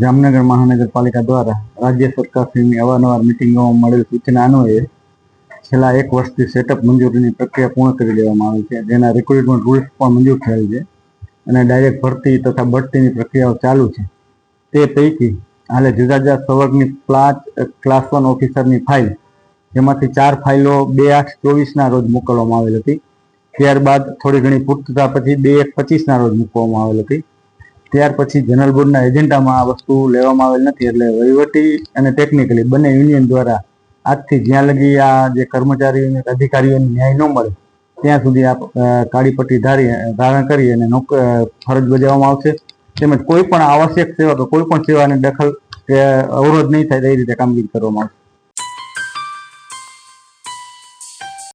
જામનગર મહાનગરપાલિકા દ્વારા રાજ્ય સરકારશ્રીની અવારનવાર મિટિંગોમાં મળેલ સૂચના અન્વયે છેલ્લા 1 વર્ષથી સેટઅપ મંજૂરીની પ્રક્રિયા પૂર્ણ કરી દેવામાં આવી છે, જેના રિક્રુટમેન્ટ રૂલ્સ પણ મંજૂર થયેલ છે અને ડાયરેક્ટ ભરતી તથા બઢતીની પ્રક્રિયાઓ ચાલુ છે. તે પૈકી હાલે જુદા જુદા સંવર્ગની ક્લાસ 1 ઓફિસરની ફાઇલ, જેમાંથી 4 ફાઇલો 2/8/24ના રોજ મોકલવામાં આવેલ હતી. ત્યારબાદ થોડી ઘણી પૂર્તતા પછી 2/1/25ના રોજ મૂકવામાં આવેલ હતી. ત્યાર પછી જનરલ બોર્ડના એજન્ડામાં આ વસ્તુ લેવામાં આવેલ નથી, એટલે વહીવટી અને ટેકનિકલી બંને યુનિયન દ્વારા આજથી જ્યાં લગી આ જે કર્મચારીઓ અધિકારીઓને ન્યાય ન મળે ત્યાં સુધી આ કાળી પટ્ટી ધારણ કરી અને ફરજ બજાવવામાં આવશે. તેમજ કોઈ પણ આવશ્યક સેવા કે કોઈ પણ સેવાને દખલ કે અવરોધ નહીં થાય એ રીતે કામગીરી કરવામાં આવશે.